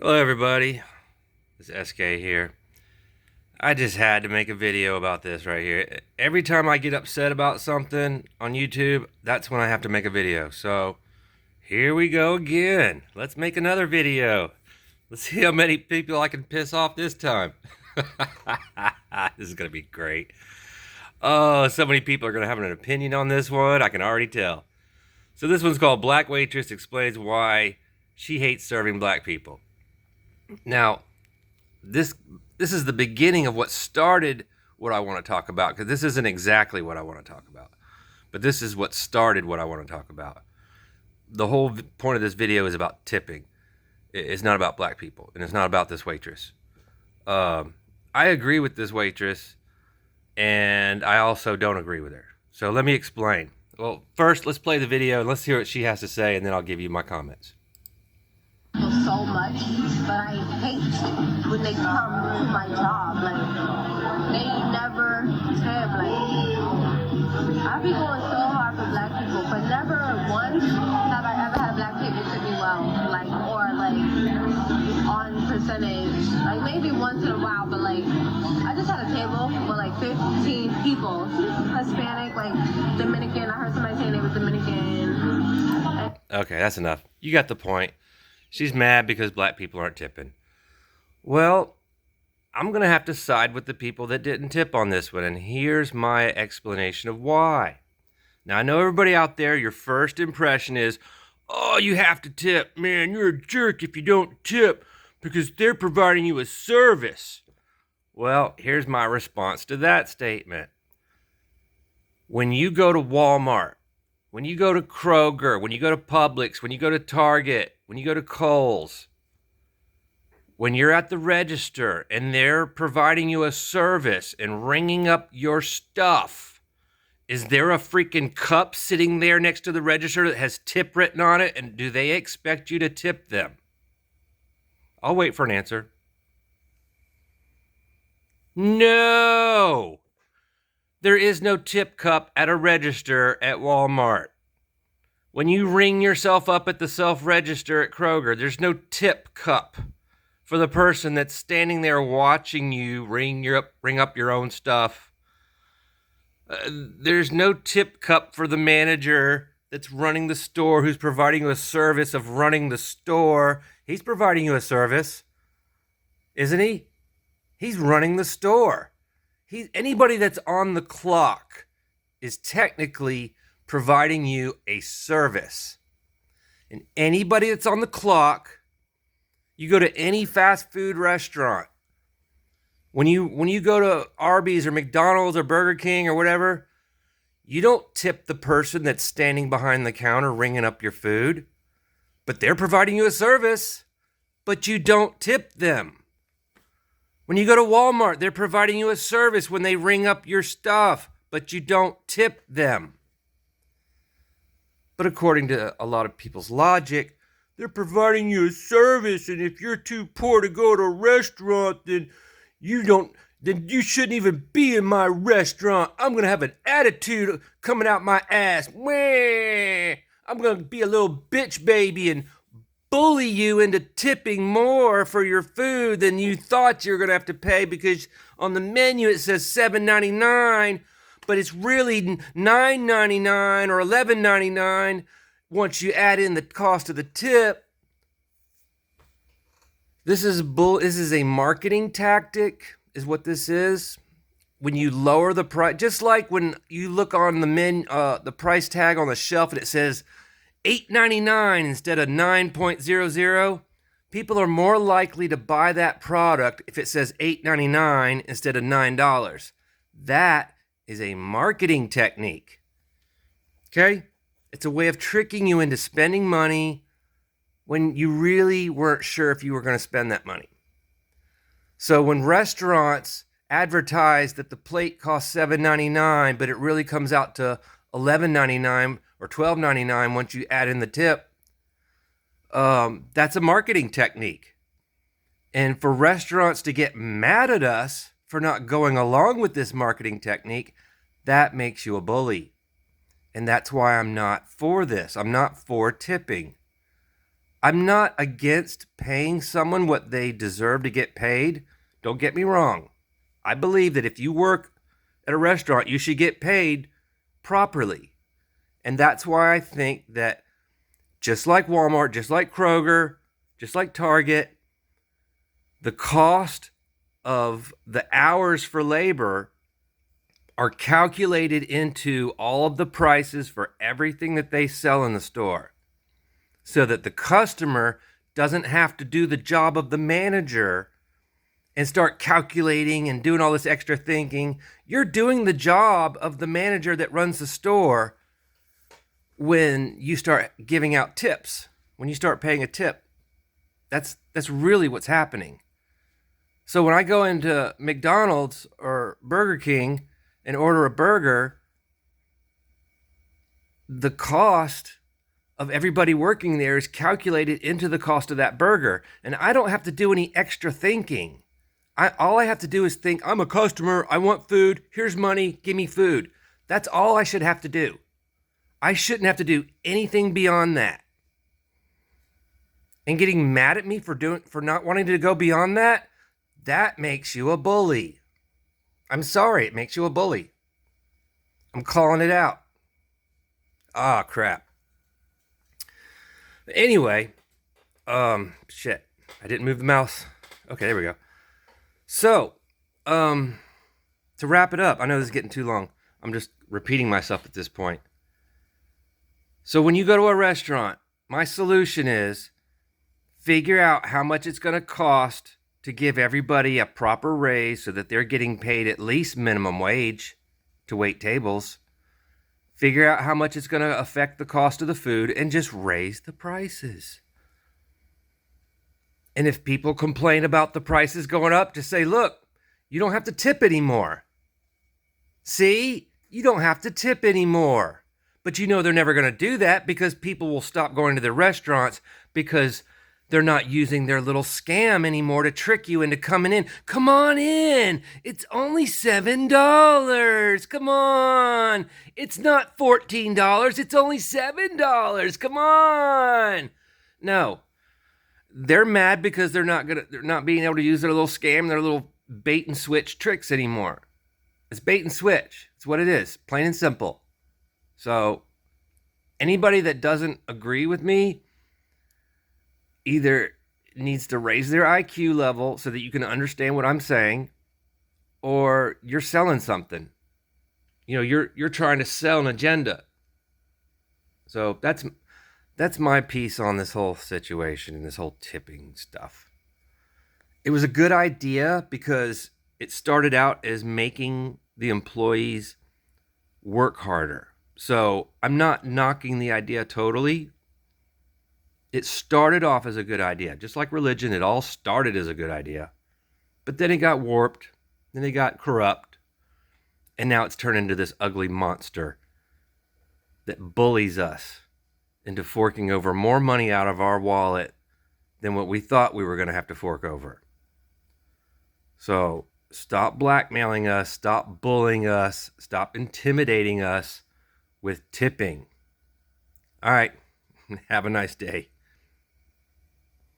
Hello everybody, it's SK here. I just had to make a video about this right here. Every time I get upset about something on YouTube, that's when I have to make a video. So here we go again. Let's make another video. Let's see how many people I can piss off this time. This is gonna be great. Oh, so many people are gonna have an opinion on this one. I can already tell. So this one's called Black Waitress Explains Why She Hates Serving Black People. Now, this this is the beginning of what started what I want to talk about, because this isn't exactly what I want to talk about, but this is what started what I want to talk about. The whole point of this video is about tipping. It's not about black people, and it's not about this waitress. I agree with this waitress, and I also don't agree with her. So let me explain. Well, first, let's play the video and let's hear what she has to say, and then I'll give you my comments. So much, but I hate when they come to my job. Like, they never tip. Like, I be going so hard for black people, but never once have I ever had a black people tip me well. Like, or like on percentage. Like, maybe once in a while, but like, I just had a table with like 15 people. Hispanic, like Dominican. I heard somebody saying they were Dominican. Okay, that's enough. You got the point. She's mad because black people aren't tipping. Well, I'm going to have to side with the people that didn't tip on this one, and here's my explanation of why. Now, I know everybody out there, your first impression is, oh, you have to tip. Man, you're a jerk if you don't tip because they're providing you a service. Well, here's my response to that statement. When you go to Walmart, when you go to Kroger, when you go to Publix, when you go to Target, when you go to Kohl's, when you're at the register and they're providing you a service and ringing up your stuff, is there a freaking cup sitting there next to the register that has tip written on it? And do they expect you to tip them? I'll wait for an answer. No! There is no tip cup at a register at Walmart. When you ring yourself up at the self-register at Kroger, there's no tip cup for the person that's standing there watching you ring up your own stuff. There's no tip cup for the manager that's running the store, who's providing you a service of running the store. He's providing you a service, isn't he? He's running the store. Anybody that's on the clock is technically providing you a service. And anybody that's on the clock, you go to any fast food restaurant, when you go to Arby's or McDonald's or Burger King or whatever, you don't tip the person that's standing behind the counter ringing up your food, but they're providing you a service, but you don't tip them. When you go to Walmart, they're providing you a service when they ring up your stuff, but you don't tip them. But according to a lot of people's logic, they're providing you a service, and if you're too poor to go to a restaurant, then you shouldn't even be in my restaurant. I'm going to have an attitude coming out my ass. I'm going to be a little bitch baby and bully you into tipping more for your food than you thought you were going to have to pay, because on the menu it says $7.99, but it's really $9.99 or $11.99 once you add in the cost of the tip. This is a marketing tactic, is what this is. When you lower the price, just like when you look on the price tag on the shelf and it says $8.99 instead of $9.00, people are more likely to buy that product if it says $8.99 instead of $9. That is a marketing technique. Okay? It's a way of tricking you into spending money when you really weren't sure if you were going to spend that money. So when restaurants advertise that the plate costs $7.99, but it really comes out to $11.99 or $12.99 once you add in the tip, that's a marketing technique. And for restaurants to get mad at us for not going along with this marketing technique, that makes you a bully. And that's why I'm not for this. I'm not for tipping. I'm not against paying someone what they deserve to get paid. Don't get me wrong. I believe that if you work at a restaurant, you should get paid properly. And that's why I think that just like Walmart, just like Kroger, just like Target, the cost of the hours for labor are calculated into all of the prices for everything that they sell in the store, so that the customer doesn't have to do the job of the manager and start calculating and doing all this extra thinking. You're doing the job of the manager that runs the store when you start giving out tips, when you start paying a tip. That's really what's happening. So when I go into McDonald's or Burger King and order a burger, the cost of everybody working there is calculated into the cost of that burger. And I don't have to do any extra thinking. All I have to do is think, I'm a customer, I want food, here's money, give me food. That's all I should have to do. I shouldn't have to do anything beyond that. And getting mad at me for not wanting to go beyond that, that makes you a bully. I'm sorry, it makes you a bully. I'm calling it out. Ah, crap. Anyway, shit. I didn't move the mouse. Okay, there we go. So, to wrap it up, I know this is getting too long. I'm just repeating myself at this point. So when you go to a restaurant, my solution is figure out how much it's going to cost to give everybody a proper raise so that they're getting paid at least minimum wage to wait tables. Figure out how much it's going to affect the cost of the food and just raise the prices. And if people complain about the prices going up, just say, look, you don't have to tip anymore. See, you don't have to tip anymore. But you know they're never going to do that because people will stop going to their restaurants because they're not using their little scam anymore to trick you into coming in. Come on in. It's only $7. Come on. It's not $14. It's only $7. Come on. No. They're mad because they're not being able to use their little scam, their little bait and switch tricks anymore. It's bait and switch. It's what it is, plain and simple. So anybody that doesn't agree with me either needs to raise their IQ level so that you can understand what I'm saying, or you're selling something. You know, you're trying to sell an agenda. So that's my piece on this whole situation and this whole tipping stuff. It was a good idea because it started out as making the employees work harder. So I'm not knocking the idea totally. It started off as a good idea. Just like religion, it all started as a good idea. But then it got warped, then it got corrupt, and now it's turned into this ugly monster that bullies us into forking over more money out of our wallet than what we thought we were going to have to fork over. So stop blackmailing us, stop bullying us, stop intimidating us with tipping. All right, have a nice day.